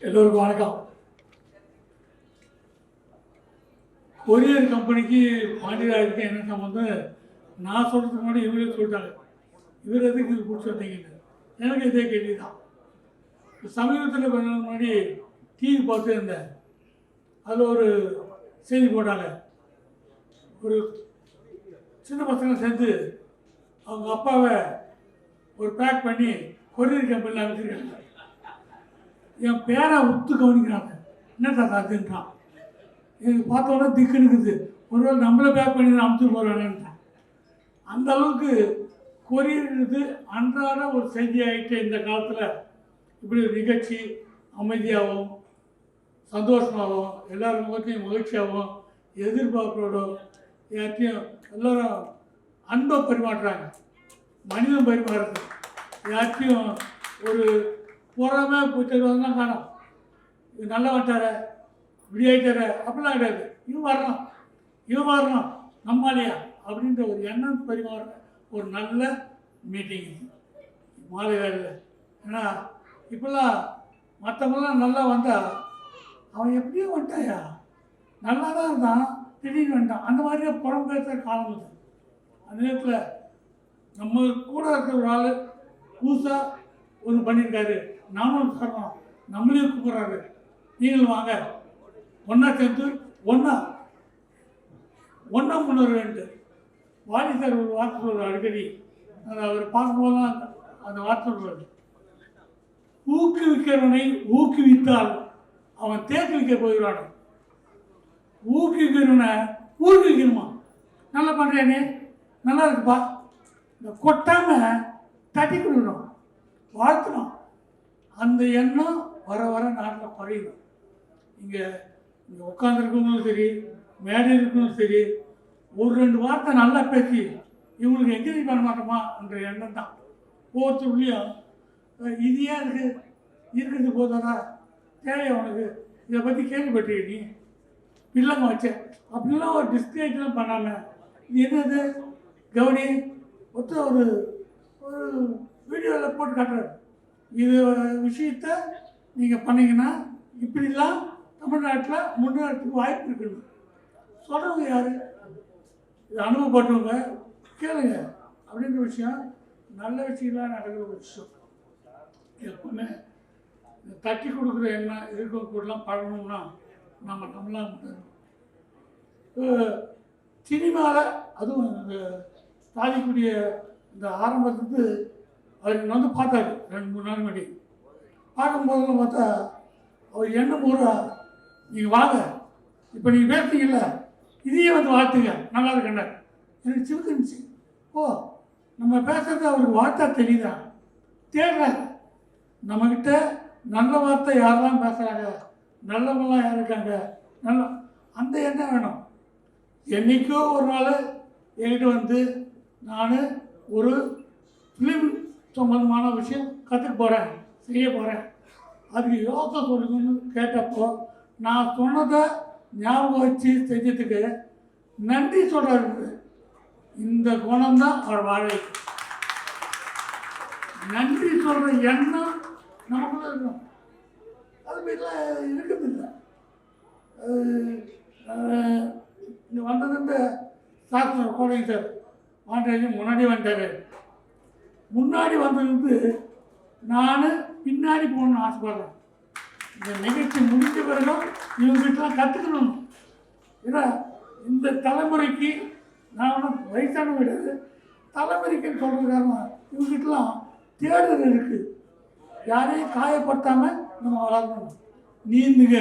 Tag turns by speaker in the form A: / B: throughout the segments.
A: எல்லோருக்கும் வணக்கம். கொரியர் கம்பெனிக்கு பாண்டியராஜுக்கு என்ன சம்பந்தம்? நான் சொல்கிறதுக்கு முன்னாடி இவரே சொல்லிட்டாங்க, இவர் எதுக்கு இது பிடிச்சி வந்தீங்கன்னு. எனக்கு இதே கேள்வி தான். சமீபத்தில் கொஞ்ச நாள் முன்னாடி டிவி பார்த்து இருந்தேன். அதில் ஒரு செய்தி போட்டாங்க. ஒரு சின்ன பசங்க சேர்ந்து அவங்க அப்பாவை ஒரு பேக் பண்ணி கொரியர் கம்பெனியில் அனுப்பிச்சிருக்காங்க. என் பேரை ஒத்து கவனிக்கிறாங்க. என்ன தாத்தா அதுன்றான். எனக்கு பார்த்தோன்னா திக்குனுக்குது. ஒருவேளை நம்மளை பேக் பண்ணி தான் அனுப்பிச்சு போகிறாங்கன்றான். அந்த அளவுக்கு கொரியர்ன்றது அன்றாட ஒரு செய்தி ஆகிட்டு இந்த காலத்தில் இப்படி ஒரு நிகழ்ச்சி அமைதியாகவும் சந்தோஷமாகவும் எல்லாரும் முகத்தையும் மகிழ்ச்சியாகவும் எதிர்பார்ப்போடும் யார்ட்டையும் எல்லோரும் அன்பை பரிமாறுறாங்க. மனிதம் பரிமாறுறது. யார்ட்டையும் ஒரு போகாம போய்ட்டு காணும். இது நல்லா வந்துட்டார இப்படி ஆகிட்டார அப்படிலாம் கிடையாது. இவன் வரணும் நம்மாலையா அப்படின்ற ஒரு எண்ணம் பரிமாற ஒரு நல்ல மீட்டிங் இது மாலை வேலையில். ஏன்னா இப்போல்லாம் மற்றவங்களாம் நல்லா வந்தால் அவன் எப்படியும் வந்துட்டாயா நல்லா தான் இருந்தான் திடீர்னு வந்துட்டான் அந்த மாதிரியே புறம் பேசுகிற காலம் இது. அந்த நேரத்தில் நம்ம கூட இருக்கிற ஒரு ஆள் புதுசாக ஒன்று பண்ணியிருக்காரு, நானும் தரணும், நம்மளையும் கூப்பிட்றாரு, நீங்களும் வாங்க ஒன்றா சேர்ந்து ஒன்றா முன்னேறு. வாடி சார் ஒரு வார்த்தை சொல்கிறார் அடிக்கடி. அவர் பார்க்கும்போதுதான் அந்த வார்த்தை சொல்கிறார், ஊக்குவிக்கிறவனை ஊக்குவித்தால் அவன் தேக்கு வைக்க போயிடுவான். ஊக்குவிக்கிறவனை ஊக்குவிக்கணுமா? நல்லா பண்ணுறேனே, நல்லா இருக்குப்பா, இந்த கொட்டாமல் தட்டி கொடுக்கணும், வாழ்த்தணும். அந்த எண்ணம் வர வர நாட்டில் குறையணும். இங்கே உட்காந்துருக்கவங்களும் சரி, மேடையில் இருக்கவங்களும் சரி, ஒரு ரெண்டு வார்த்தை நல்லா பேசி இவங்களுக்கு என்கரேஜ் பண்ண மாட்டோமா என்ற எண்ணம் தான் ஒவ்வொருத்தருலையும். இது ஏன் இருக்கிறது போதாதா தேவையா உனக்கு? இதை பற்றி கேள்விப்பட்டிருக்க நீ பிள்ளைங்க வச்சேன் அப்படிலாம் ஒரு டிஸ்கரேஜ்லாம் பண்ணாமல் இது என்னது கவனி ஒருத்தர் ஒரு ஒரு வீடியோவில் போட்டு காட்டுறாரு. இது விஷயத்த நீங்கள் பண்ணிங்கன்னா இப்படிலாம் தமிழ்நாட்டில் முன்னேறத்துக்கு வாய்ப்பு இருக்குது. சொல்கிறவங்க யார்? இது அனுபவப்பட்டவங்க, கேளுங்க அப்படின்ற விஷயம். நல்ல விஷயம்லாம் நடக்கிற ஒரு விஷயம். எப்பவுமே தட்டி கொடுக்குற எண்ணம் இருக்கக்கூடலாம் பழகணும்னா நம்மளாம் சினிமாவில் அதுவும் இந்த சாதிக்கூடிய இந்த ஆரம்பத்துக்கு அவர் வந்து பார்த்தாரு 2-3 நாள் முன்னாடி. பார்க்கும்போதெல்லாம் பார்த்தா அவர் எண்ணம் பூரா நீங்கள் வாங்க, இப்போ நீங்கள் பேசுறீங்கல்ல இதையே வந்து வாழ்த்துங்க நல்லா இருக்கண்ட. எனக்கு சிரிச்சு ஓ நம்ம பேசுறது அவருக்கு வார்த்தா தெரியுதா தேடுறாரு. நம்மக்கிட்ட நல்ல வார்த்தை யாரெல்லாம் பேசுகிறாங்க, நல்லவங்களாம் யார் இருக்காங்க, நல்ல அந்த எண்ணம் வேணும். என்றைக்கோ ஒரு நாள் என்கிட்ட வந்து நான் ஒரு ஃபிலிம் சம்பந்தமான விஷயம் கற்றுக்க போகிறேன், செய்ய போகிறேன், அதுக்கு யோசனை சொல்லுங்கன்னு கேட்டப்போ நான் சொன்னதை ஞாபகம் வச்சு செஞ்சதுக்கு நன்றி சொல்கிறாரு. இந்த குணம்தான் அவர் வாழை. நன்றி சொல்கிற எண்ணம் நமக்குள்ள இருக்கணும். அது மாதிரிலாம் இருக்கிறதில்லை. இங்கே வந்ததுன்ற சாஸ்திரம் கோடைங்க சார் வாண்டாஜி முன்னாடி வந்துட்டார். முன்னாடி வந்தது நான் பின்னாடி போகணுன்னு ஆசைப்படுறேன். இந்த நிகழ்ச்சி முடிஞ்ச பிறகும் இவங்ககிட்டலாம் கற்றுக்கணும். ஏன்னா இந்த தலைமுறைக்கு நான் ஒன்றும் வயசான கிடையாது, தலைமுறைக்குன்னு சொல்கிறது காரணம் இவங்ககிட்டலாம் தேடுதல் இருக்குது. யாரையும் காயப்படுத்தாமல் நம்ம வளரணும். நீந்துங்க,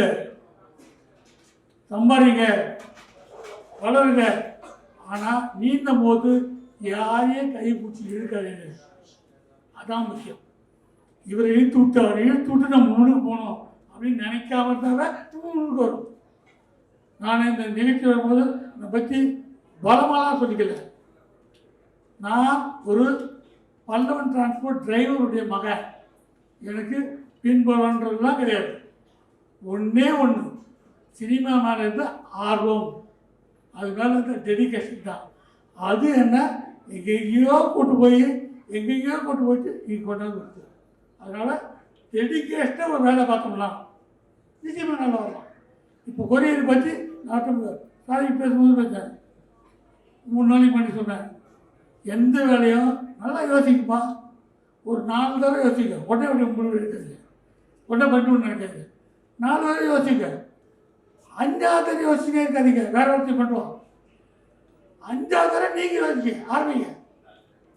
A: சம்பாதிங்க, வளருங்க. ஆனால் நீந்தும் போது யாரையும் கை பிடிச்சி இழுக்காதீங்க. அதான் முக்கியம். இவரை இழுத்து விட்டு நம்ம முன்னுக்கு போகணும் அப்படின்னு நினைக்காம இருந்தால் முன்னுக்கு வரும். நான் இந்த நிகழ்ச்சி வரும்போது என்னை பற்றி பலமாலாம் சொல்லிக்கல. நான் ஒரு பல்லவன் டிரான்ஸ்போர்ட் டிரைவருடைய மகன். எனக்கு பின்பலன்றதுலாம் கிடையாது. ஒன்றே ஒன்று, சினிமா மேலே இருந்து ஆர்வம், அது மேலே இருந்த டெடிக்கேஷன் தான். அது என்ன எங்கெங்கேயோ கூட்டு போயிட்டு இங்கே கொண்டாந்து கொடுத்து. அதனால் டெடிக்கேஷனாக ஒரு வேலை பார்த்தோம்னா நிச்சயமாக நல்லா வரலாம். இப்போ கொரியர் பற்றி நான் சாதிக்கு பேசும்போது பேசுகிறேன், 3 நாளைக்கு பண்ணி சொன்னேன், எந்த வேலையும் நல்லா யோசிக்குமா, ஒரு 4 தடவை யோசிக்க, உடனே முடிவு எடுக்காது, உடனே பண்ணணும்னு நினைக்காது, 4 தடவை யோசிக்க, 5ஆவது தடவை யோசிச்சுட்டே இருக்காதீங்க, வேற ஒருத்தர் பண்ணுவோம். 5ஆவது தடவை நீங்கள் யோசிக்க ஆரம்பிங்க.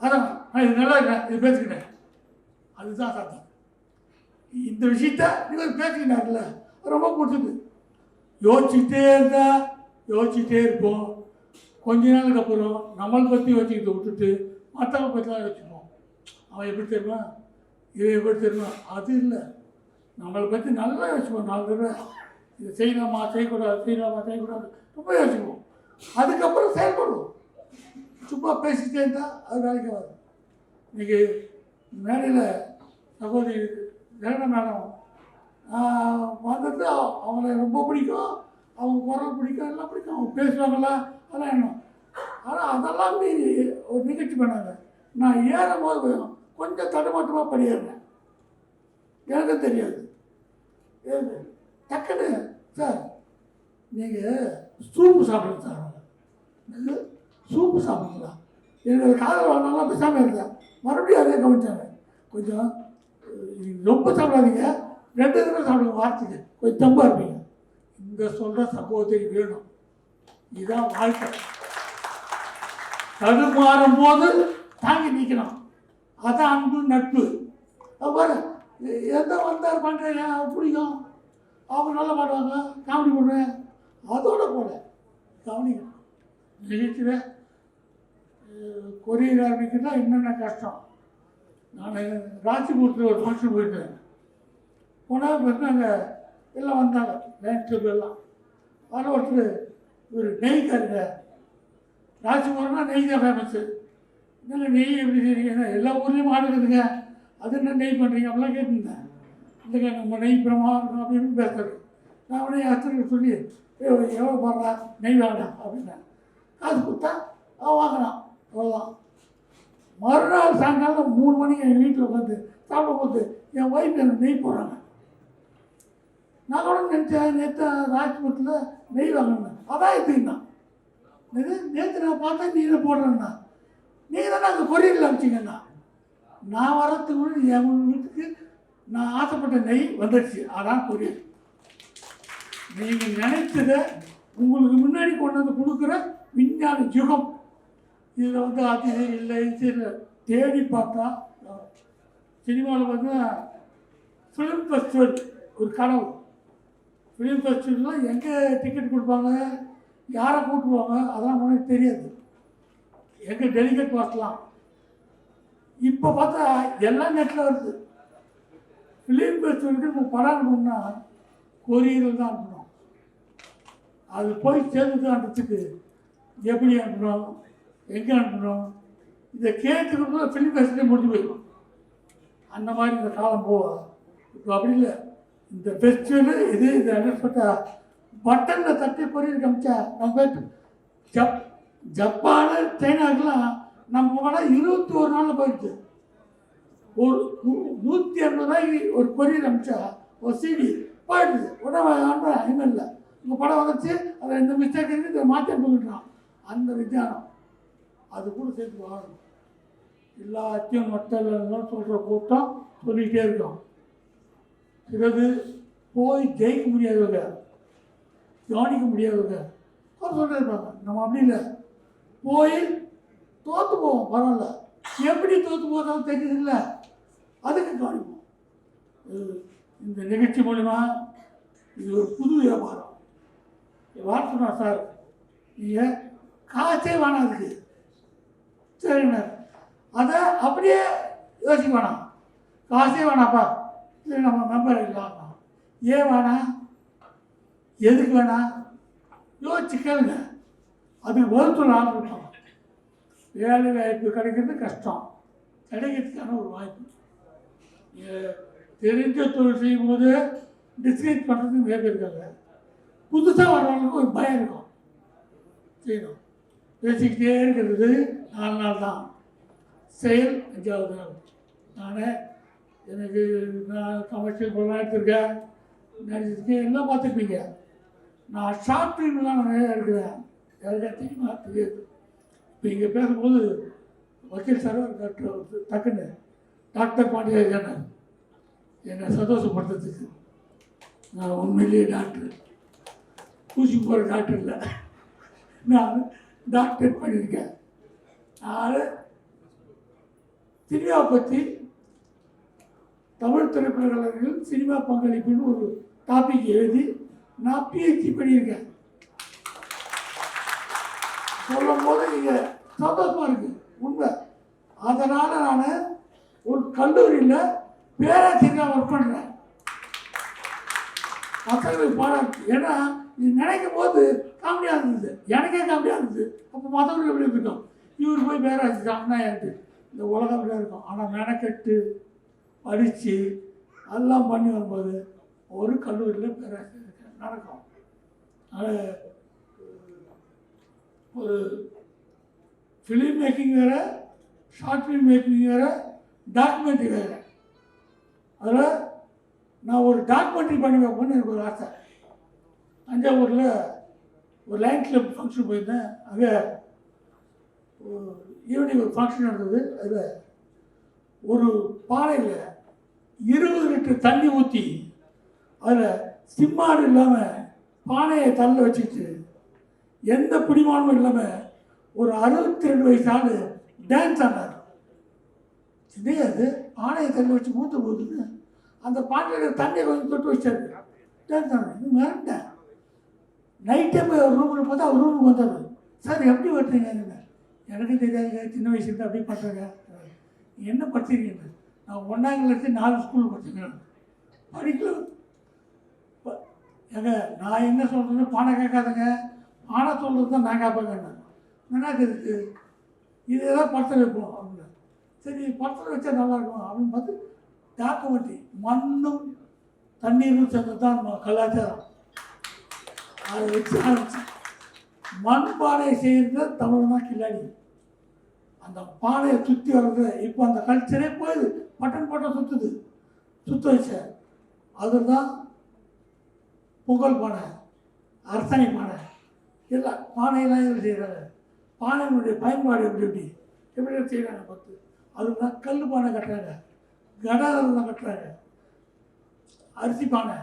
A: அதான் நான் இது நல்லா இருக்கேன், இது பேசிக்கிட்டேன், அதுதான் சாத்தியம். இந்த விஷயத்த நீங்கள் பேசிக்கிட்டாங்கல்ல, ரொம்ப பிடிச்சது. யோசிச்சுட்டே இருந்தால் யோசிச்சுட்டே இருப்போம். கொஞ்ச நாளுக்கு அப்புறம் நம்மளை பற்றி யோசிக்கிறத விட்டுட்டு மற்றவங்க பற்றிலாம் யோசிப்போம். அவன் எப்படி தெரியுமா, இவன் எப்படி தெரியுமா, அது இல்லை. நம்மளை பற்றி நல்லா யோசிப்போம். 4 தடவை இதை செய்யலாமா செய்யக்கூடாது, செய்யலாமா செய்யக்கூடாது, ரொம்ப யோசிப்போம். அதுக்கப்புறம் செயல்படுவோம். சும்மா பேசிட்டே இருந்தால் அது வேலைக்கு வரும். இன்றைக்கி மேடையில் சகோதரி ஜெகன மேடம் வந்துட்டு அவங்கள ரொம்ப பிடிக்கும், அவங்க குரல் பிடிக்கும், எல்லாம் பிடிக்கும், அவங்க பேசுவாங்களா அதெல்லாம் என்ன. ஆனால் அதெல்லாம் மீறி ஒரு நிகழ்ச்சி பண்ணாங்க. நான் ஏறும்போது கொஞ்சம் தடுமாட்டமாக படியேறேன், எனக்கு தெரியாது. டக்குன்னு சார் நீங்கள் சூப்பு சாப்பிடுங்க சார், சூப்பு சாப்பிடுங்களா, எனக்கு காதல் வாழ்நாள் பேசாமல் இருந்தேன். மறுபடியும் அதே கவனிச்சாங்க, கொஞ்சம் ரொம்ப சாப்பிடாதீங்க, 2 தடவை சாப்பிடுங்க வாரத்துக்கு, கொஞ்சம் தம்பாக இருப்பீங்க. இந்த சொல்கிற சகோதரி வேணும். இதுதான் வாழ்க்கை. தடுமாறும் போது தாங்கி நிற்கணும், அதான் அன்பு நட்பு. அப்புறம் எந்த வந்தார் பண்ணுறேன் பிடிக்கும், அவங்க நல்லா பாடுவாங்க, காமெடி பண்ணுவேன், அதோட போல கவனிக்கணும். நிகழ்ச்சியில் கொரியர் ஆரம்பிக்கிறதா என்னென்ன கஷ்டம். நான் ராசிபுரத்தில் ஒரு ஃபங்க்ஷன் போயிருந்தேன். போனால் பார்த்தா எல்லாம் வந்தாங்க, லைன் கிளப் எல்லாம். அதில் ஒருத்தர் ஒரு நெய்க்காருங்க, ராசிபுரம்னா நெய் தான் ஃபேமஸ்ஸு. என்னங்க நெய் எப்படி செய்றீங்க, எல்லா ஊர்லேயும் ஆடுறதுங்க, அது என்ன நெய் பண்ணுறீங்க அப்படிலாம் கேட்டுருந்தேன். இல்லைங்க நம்ம நெய் பிரமாதம் அப்படின்னு பேசுறது. நான் உடனே அச்சனுக்கு சொல்லி எவ்வளோ போடுறா நெய் வேண்டாம் அப்படின்னேன். காசு கொடுத்தா வாங்கினான், அவ்வளோதான். மறுநாள் சாயங்காலம் 3 மணிக்கு எங்கள் வீட்டில் உட்காந்து சாப்பிடும்போது என் ஒய்ஃப் எனக்கு நெய் போடுறாங்க. நான் கூட நினச்சேன் நேற்று ராஜ்புரத்தில் நெய் வாங்கினேன், அதான் எடுத்துக்கினா நேற்று நான் பார்த்தா நீ இதை போடுறேன்னா, நீங்கள் தானே அங்கே கொரியரில் அனுப்பிச்சிங்கண்ணா. நான் வரத்துக்கு முன்னாடி என் வீட்டுக்கு நான் ஆசைப்பட்ட நெய் வந்துடுச்சு, அதான் கொரியர். நீங்கள் நினைச்சதை உங்களுக்கு முன்னாடி கொண்டு வந்து கொடுக்குற விஞ்ஞான யுகம். இதில் வந்து அது இல்லை இது தேடி பார்த்தா சினிமாவில் பார்த்தீங்கன்னா ஃபிலிம் ஃபெஸ்டிவல் ஒரு கனவு. ஃபிலிம் ஃபெஸ்டிவல்லாம் எங்கே டிக்கெட் கொடுப்பாங்க, யாரை கூட்டுவாங்க, அதெல்லாம் எனக்கு தெரியாது. எங்கே டெலிகேட் பார்க்கலாம். இப்போ பார்த்தா எல்லாம் நெட்டில் வருது. ஃபிலிம் ஃபெஸ்டிவலுக்கு நம்ம படம் அனுப்பணும்னா கொரியரில் தான் அனுப்பணும். அது போய் சேர்ந்துதான்றதுக்கு எப்படி அனுப்பணும், எங்கே அனுப்பணும், இதை கேட்டுக்கணும். ஃபிலிம் ஃபெஸ்டிவலே முடிஞ்சு போயிடும். அந்த மாதிரி இந்த காலம் போகும். இப்போ அப்படி இல்லை. இந்த ஃபெஸ்டிவலு இது அனுப்பட்டா பட்டனில் தட்டி கொரியர் காமிச்சா நம்ம போயிட்டு ஜப்பானு சைனாக்கெலாம் நம்ம படம் 21 நாளில் போயிடுச்சு. ஒரு 180 ரூபாய்க்கு ஒரு கொரியர் அனுப்பிச்சா ஒரு சிடி போயிடுது. உடனே அனுப்புகிறேன், இன்னும் இல்லை உங்கள் படம் வந்துச்சு, அதில் இந்த மிஸ்டேக் இருக்குது, இதை மாற்றி அனுப்பிக்கிட்டான். அந்த விஞ்ஞானம் அது கூட சேர்த்து வாழணும். எல்லாத்தையும் மற்றெல்லாம் சொல்கிற கூட்டம் சொல்லிகிட்டே இருக்கோம். சிலது போய் ஜெயிக்க முடியாதவங்க, கவனிக்க முடியாதவங்க சொல்லிட்டே இருப்பாங்க. நம்ம அப்படி இல்லை, போய் தோற்று போவோம், பரவாயில்ல. எப்படி தோற்று போகிறோம் தெரியுது இல்லை, அதுக்கு கவனிப்போம். இந்த நிகழ்ச்சி மூலிமா இது ஒரு புது வியாபாரம். வார்த்தனா சார், நீங்கள் காசே வேணாம் அதுக்கு, சரிண்ணா, அதை அப்படியே யோசிக்க வேணாம், காசே வேணாப்பா, சரி நம்ம மெம்பர் இல்லாமல் ஏன் வேணாம், எதுக்கு வேணாம் யோசிச்சு கேளுங்க. அதுக்கு ஒருத்தர் ஆரம்பிப்போம். வேலை வாய்ப்பு கிடைக்கிறது கஷ்டம், கிடைக்கிறதுக்கான ஒரு வாய்ப்பு. தெரிஞ்ச தொழில் செய்யும்போது டிஸ்கரேஜ் பண்ணுறதுக்கு நிறைய பேர் இருக்காங்க. புதுசாக வர்றவங்களுக்கு ஒரு பயம் இருக்கும். செய்யணும், பேசிக்கிட்டே இருக்கிறது 4 நாள் தான், செயல் 5வது நாள். நான் கமர்ஷியல் படம் எடுத்திருக்கேன், நடிச்சிருக்கேன், எல்லாம் பார்த்துருப்பீங்க. நான் ஷார்ட் ஃபிலிம்லாம் நிறையா எடுக்கிறேன், யாருக்கா தெரியுமா தெரியாது. இப்போ இங்கே பேசும்போது வக்கீல் சார் டாக்டர் டக்குன்னு டாக்டர் பாண்டியராஜன் என்னை சந்தோஷப்படுத்துறதுக்கு. நான் உண்மையிலேயே டாக்டர், ஊசி போகிற டாக்டர் இல்லை, நான் டாக்டர் பண்ணியிருக்கேன். நான் சினிமா பற்றி தமிழ் திரைப்பட கலைஞர்கள் சினிமா பங்களிப்புன்னு ஒரு டாபிக் எழுதி நான் பிஹெச்டி பண்ணியிருக்கேன். சொல்லும் போது நீங்கள் சந்தோஷமாக இருக்குது, உண்மை. அதனால் நான் ஒரு கல்லூரியில் பேராசிரியராக ஒர்க் பண்ணுறேன். மற்றவங்களுக்கு பாராட்டு, ஏன்னா இது நினைக்கும் போது காமெடியாக இருந்தது, எனக்கே காமெடியாக இருந்தது. அப்போ மற்றவங்களுக்கு எப்படி இருக்கும், இவர் போய் பேராசிரியர் தான் எனக்கு இந்த உலகம் அப்படியே இருக்கும். ஆனால் மெனக்கெட்டு படித்து அதெல்லாம் பண்ணி வரும்போது ஒரு கல்லூரியில் பேராசிரியர் நடக்கும். அது ஒரு ஃபிலிம் மேக்கிங் வேறு, ஷார்ட் ஃபிலிம் மேக்கிங் வேறு, டாக்குமெண்ட்ரி வேறு. அதில் நான் ஒரு டாக்குமெண்ட்ரி பண்ணி வைப்பேன்னு எனக்கு ஒரு ஆசை. தஞ்சாவூரில் ஒரு லைன் கிளப் ஃபங்க்ஷன் போயிருந்தேன். அங்கே ஈவினிங் ஒரு ஃபங்க்ஷன் நடந்தது. அதில் ஒரு பானையில் 20 லிட்டர் தண்ணி ஊற்றி அதில் சிம்மாடு இல்லாமல் பானையை தள்ள வச்சுக்கிட்டு எந்த பிடிமானமும் இல்லாமல் ஒரு 62 வயசு ஆள் டான்ஸ் ஆனார். அது பானையை தள்ளி வச்சு மூத்த போகுதுன்னு அந்த பானையில் தண்ணியை கொஞ்சம் தொட்டு வச்சாரு, டான்ஸ் ஆனார். இது மறந்துட்டேன். நைட்டே போய் அவர் ரூமில் பார்த்தா அவர் ரூமுக்கு வந்தார். சார் எப்படி ஓட்டுறீங்க? எனக்கு தெரியாதுங்க, சின்ன வயசுலேருந்து அப்படியே பண்ணுறேங்க. என்ன படிச்சிருக்கீங்க? நான் 1ஆம் கிளாஸ்லேருந்து 4 ஸ்கூல் படிச்சிருக்கேன், படிக்கல. ஏங்க நான் என்ன சொல்கிறது, பானை கேட்காதுங்க, பானை சொல்கிறது தான் நான் கேட்பேங்க. என்ன இருக்குது இது, ஏதாவது படத்தில் வைப்போம் அப்படின்னு. சரி படத்தில் வச்சா நல்லாயிருக்கும் அப்படின்னு பார்த்து டாக்குமெண்ட்ரி மண்ணும் தண்ணீரும் சேர்ந்தது தான் நம்ம கலாச்சாரம். அதை வச்சு ஆரம்பிச்சு மண் பானை செய்கிறது தமிழ் தான் கில்லாடி. அந்த பானையை சுற்றி வர்றது இப்போ அந்த கல்ச்சரே போயிடுது, பட்டன் போட்டால் சுற்றுது, சுற்ற வச்ச அதுதான் பொங்கல் பானை, அரசாணி பானை, இல்லை பானையெல்லாம் எப்படி செய்கிறாங்க, பானையினுடைய பயன்பாடு எப்படி செய்கிறாங்க பார்த்து. அதுதான் கல் பானை கட்டுறாங்க, கடலாம் கட்டுறாங்க, அரிசி பானை,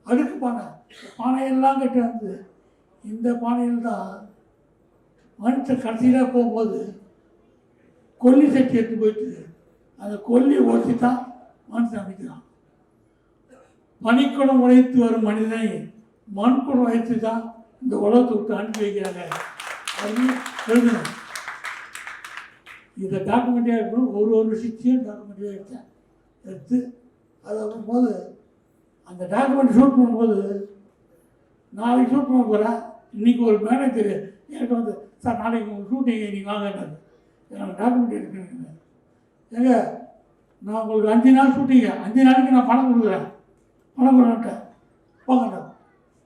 A: அடுக்கு பானை, பானையெல்லாம் கட்டி வந்து இந்த பானையில் தான் மனுஷன் கடைசியில் போகும்போது கொல்லி சட்டி எடுத்து போயிட்டு அந்த கொல்லி ஓட்டி தான் மனுஷன் அமைக்கிறான். பனிக்குடம் உழைத்து வரும் மனிதனை மண்குடம் உழைத்து தான் இந்த உலகத்தை விட்டு அனுப்பி வைக்கிறாங்க அப்படின்னு எழுதணும். இதை டாக்குமெண்ட்டாக இருக்கணும். ஒரு விஷயத்தையும் டாக்குமெண்ட்டாக எடுத்தேன். எடுத்து அதை வரும்போது அந்த டாக்குமெண்ட் ஷூட் பண்ணும்போது நாளைக்கு ஷூட் பண்ண போகிறேன். இன்றைக்கி ஒரு மேனேஜர் எனக்கு வந்து, சார் நாளைக்கு உங்கள் ஷூட்டிங் இன்றைக்கி வாங்கினாரு, எனக்கு டாக்குமெண்ட் இருக்குங்க. ஏங்க நான் உங்களுக்கு 5 நாள் ஷூட்டிங்க, 5 நாளைக்கு நான் பணம் கொடுக்குறேன், பணம் கொடுத்தேன் போங்கண்ணா.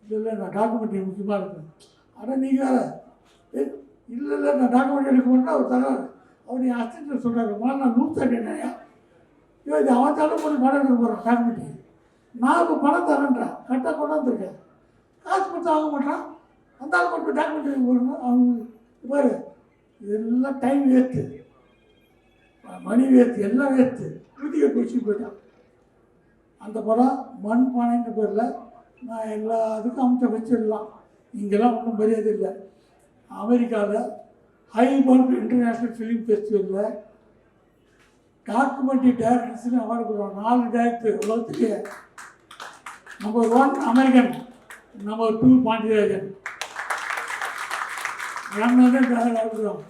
A: இல்லை நான் டாக்குமெண்ட் முக்கியமாக இருக்கேன். ஆனால் நீங்கள் இல்லை நான் டாக்குமெண்ட் எடுக்க மாட்டேன். அவர் தராரு. அவர் என் அசிஸ்டன்ட் சொல்கிறாரு, முதல்ல நான் 130 என்னையா இது அவன் தலை போட்டு பணம் எடுக்க போகிறேன் டாக்குமெண்ட்டு. நான் இப்போ பணம் தரேன்றேன், கரெக்டாக கொண்டாந்துருக்கேன், காசு கொடுத்து ஆக மாட்டான். அந்த ஆள் கொண்டு போய் டாக்குமெண்ட் போடுங்க. அவங்க பாரு இதெல்லாம் டைம் வேஸ்ட்டு, மணி வேஸ்ட்டு, எல்லாம் வேஸ்ட்டு. வீட்டுக்கு குடிச்சு போயிட்டான். அந்த படம் மண் பானைன்ற பேரில் நான் எல்லாத்துக்கும் அமைச்ச வச்சிடலாம். இங்கெல்லாம் ஒன்றும் மரியாதை இல்லை. அமெரிக்காவில் ஹைபர்ட் இன்டர்நேஷ்னல் ஃபிலிம் ஃபெஸ்டிவலில் டாக்குமெண்ட்ரி டைரக்டர்ஸ்னு அவார்டு கொடுக்குறோம். 4 டைரக்டர் உலகத்துக்கு. நம்பர் 1 அமெரிக்கன், நம்பர் 2 பாண்டியராஜன், கொடுக்குறோம்.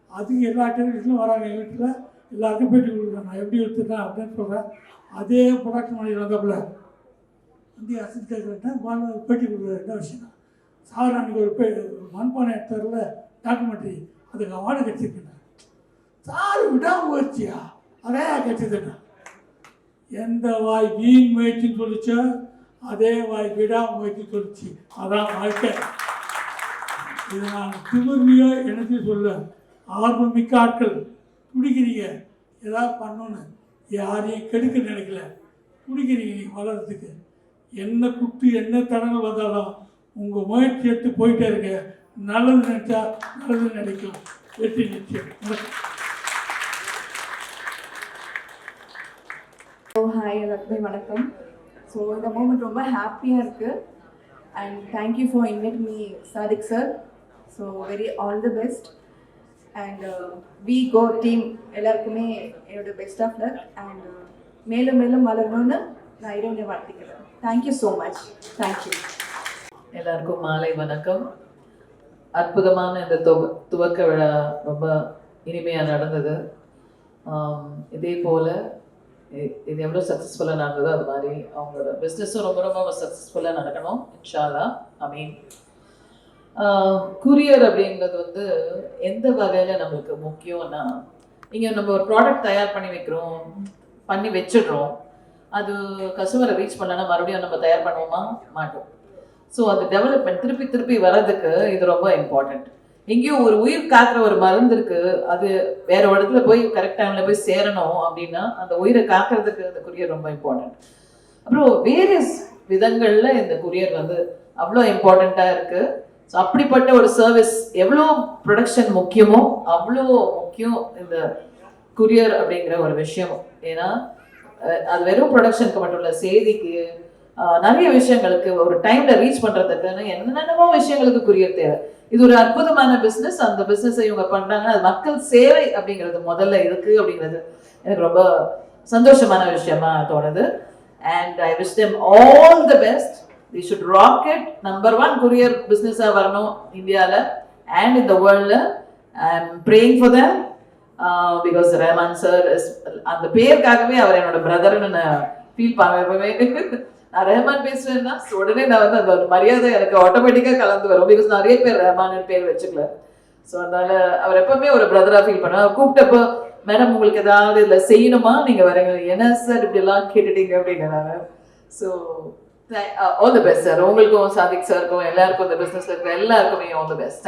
A: அதுக்கு எல்லா டெலிவிஷனும் வராங்க. எங்கள் வீட்டில் எல்லாருக்கும் பேட்டி கொடுக்குறேன். நான் எப்படி எடுத்துட்டேன் அப்படின்னு சொல்கிறேன். அதே ப்ரொடக்ஷன் பண்ணி வந்தப்பில் வந்து அசிஸ்டன்ட் பேட்டி கொடுக்குற என்ன விஷயம், சார் அன்றைக்கி ஒரு மண்பானை எடுத்ததில் டாக்குமெண்ட்ரி அதுக்கு அவார்டு கிடச்சிருக்கேன். சார் விடாமுயற்சியா அதே கிடச்சிதுண்ணா. எந்த வாய் வீண் முயற்சின்னு சொல்லிச்சோ அதே வாய் விடாமுயற்சி சொல்லிச்சு. அதான் வாழ்க்கை. இது நான் திமிர்லையோ எனத்தையும் சொல்ல, ஆர்வம் மிக்க ஆட்கள் துடிக்கிறீங்க ஏதாவது பண்ணணுன்னு, யாரையும் கெடுக்க நினைக்கல, துடிக்கிறீங்க நீங்கள் வளர்கிறதுக்கு. என்ன குத்து என்ன தடங்கள் வந்தாலும் உங்கள் முயற்சி எடுத்து போயிட்டே இருக்க. நல்லது நினச்சா நல்லது நினைக்கும். வெற்றி நிச்சயம்.
B: ஹாய் எல்லாருக்குமே வணக்கம். ஸோ இந்த மூமெண்ட் ரொம்ப ஹாப்பியாக இருக்குது. And thank you for invite me Sadiq sir. So very all the best. And we go team எல்லாருக்குமே என்னோட பெஸ்ட் ஆஃப் லக். அண்ட் மேலும் மேலும் வளரணும்னு நான் இறைவனை வாழ்த்துக்கிறேன். Thank you so much. தேங்க்யூ.
C: எல்லாருக்கும் மாலை வணக்கம். அற்புதமான இந்த துவக்க விழா ரொம்ப இனிமையாக நடந்தது. இதே போல் இது எவ்வளோ சக்ஸஸ்ஃபுல்லாக நடந்ததோ அது மாதிரி அவங்களோட பிஸ்னஸும் ரொம்ப ரொம்ப சக்ஸஸ்ஃபுல்லாக நடக்கணும் இன்ஷா அல்லாஹ். ஆமீன். குரியர் அப்படிங்கிறது வந்து எந்த வகையில் நம்மளுக்கு முக்கியம்னா, இங்கே நம்ம ஒரு ப்ராடக்ட் தயார் பண்ணி வச்சிடுறோம். அது கஸ்டமரை ரீச் பண்ணலன்னா மறுபடியும் நம்ம தயார் பண்ணுவோமா? மாட்டோம். ஸோ அது டெவலப்மெண்ட் திருப்பி வர்றதுக்கு இது ரொம்ப இம்பார்ட்டண்ட். எங்கேயும் ஒரு உயிர் காக்கிற ஒரு மருந்து இருக்கு, அது வேற ஒரு இடத்துல போய் கரெக்ட் டைம்ல போய் சேரணும் அப்படின்னா அந்த உயிரை காக்கிறதுக்கு இந்த குரியர் ரொம்ப இம்பார்ட்டன்ட். அப்புறம் வேரியஸ் விதங்கள்ல இந்த குரியர் வந்து அவ்வளோ இம்பார்ட்டண்ட்டா இருக்கு. ஸோ அப்படிப்பட்ட ஒரு சர்வீஸ் எவ்வளோ ப்ரொடக்ஷன் முக்கியமோ அவ்வளோ முக்கியம் இந்த குரியர் அப்படிங்கிற ஒரு விஷயம். ஏன்னா அது வெறும் ப்ரொடக்ஷனுக்கு மட்டும் இல்லை, செய்திக்கு நிறைய விஷயங்களுக்கு ஒரு டைம்ல ரீச் பண்றதுக்குன்னு என்னென்னமோ விஷயங்களுக்கு குரியர் தேவை. இது ஒரு அற்புதமான பிஸ்னஸ். அந்த பிஸ்னஸை இவங்க பண்றாங்கன்னா அது மக்கள் சேவை அப்படிங்கிறது முதல்ல இருக்கு அப்படிங்கிறது எனக்கு ரொம்ப சந்தோஷமான விஷயமா தோணுது. And I wish them all the best. We should rocket number 1 courier பிஸ்னஸா வரணும் இந்தியாவில் அண்ட் இந்த வேர்ல்ட்ல. I am praying for them because Rahman sir அந்த பேருக்காகவே அவர் என்னோட பிரதர்னு நான் ஃபீல் பண்ணுவேன். நான் ரஹ்மான் பேசுவேன்னா உடனே நான் வந்து அந்த ஒரு மரியாதை எனக்கு ஆட்டோமேட்டிக்காக கலந்து வரும். பிகாஸ் நிறைய பேர் ரஹ்மான் பேர் வச்சுக்கல. ஸோ அதனால அவர் எப்பவுமே ஒரு பிரதராக ஃபீல் பண்ணுவேன். கூப்பிட்டப்போ மேடம் உங்களுக்கு ஏதாவது இதில் செய்யணுமா நீங்கள் வரீங்க, என்ன சார் இப்படிலாம் கேட்டுட்டீங்க அப்படிங்கிறாங்க. So all the best sir. உங்களுக்கும் சாதிக் சாருக்கும் எல்லாருக்கும் இந்த பிஸ்னஸ்ல இருக்கிற எல்லாருக்குமே ஆல் தி பெஸ்ட்.